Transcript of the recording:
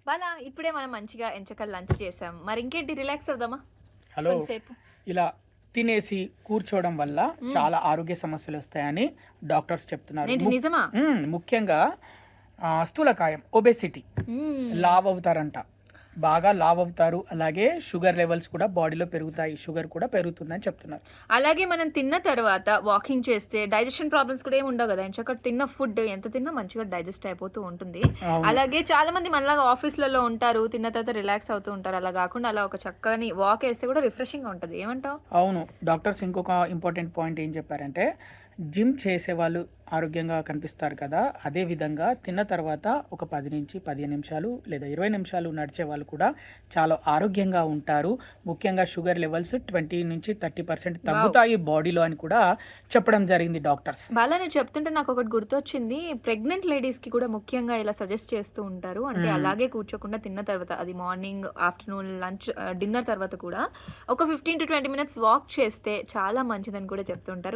వాళ్ళ ఇప్పుడే మనం మంచిగా ఎంచక్క లంచ్ చేసాం. మరి ఇంకేంటి రిలాక్స్ అవుదామా హలో. కొంతసేపు? ఇలా తినేసి కూర్చోవడం వల్ల హ్మ్. చాలా ఆరోగ్య సమస్యలొస్తాయని డాక్టర్స్ చెప్తున్నారు. ఏంటి నిజమా? ముఖ్యంగా స్థూలకాయం, ఒబెసిటీ హ్మ్. లావవుతారంట. బాగా లావవుతారు. అలాగే షుగర్ లెవెల్స్ కూడా బాడీలో పెరుగుతాయి. షుగర్ కూడా పెరుగుతుందని చెప్తున్నారు. అలాగే మనం తిన్న తర్వాత వాకింగ్ చేస్తే డైజెషన్ ప్రాబ్లమ్స్ కూడా ఏమి ఉండవు గదా! ఎంచక్కా తిన్న ఫుడ్ ఎంత తిన్నా మంచిగా డైజెస్ట్ అయిపోతూ ఉంటుంది. అవును. అలాగే చాలామంది మనలాగా ఆఫీస్‌లలో ఉంటారు. తిన్న తర్వాత రిలాక్స్ అవుతూ ఉంటారు. అలా గాకుండా అలా ఒక చక్కని వాకేస్తే కూడా రిఫ్రెషింగ్‌గా ఉంటది. ఏమంటావు? అవును. డాక్టర్స్ ఇంకొక ఇంపార్టెంట్ పాయింట్ ఏం చెప్పారంటే, జిమ్ చేసేవాళ్ళు ఆరోగ్యంగా కనిపిస్తారు కదా! అదే విధంగా తిన్న తర్వాత ఒక 10-15 నిమిషాలు లేదా 20 నిమిషాలు నడిచేవాళ్ళు కూడా చాలా ఆరోగ్యంగా ఉంటారు. ముఖ్యంగా షుగర్ లెవెల్స్ 20-30% వావ్! తగ్గుతాయి బాడీలో అని కూడా చెప్పడం జరిగింది డాక్టర్స్. బాలా నువ్వు చెప్తుంటే నాకొకటి గుర్తొచ్చింది. ప్రెగ్నెంట్ లేడీస్‌కి కూడా ముఖ్యంగా ఇలా సజెస్ట్ చేస్తూ ఉంటారు. అంటే హ్మ్. అలాగే కూర్చోకుండా తిన్న తర్వాత అది మార్నింగ్, ఆఫ్టర్‌నూన్, లంచ్ డిన్నర్ తర్వాత కూడా ఒక 15-20 మినిట్స్ వాక్ చేస్తే చాలా మంచిదని కూడా చెప్తుంటారు.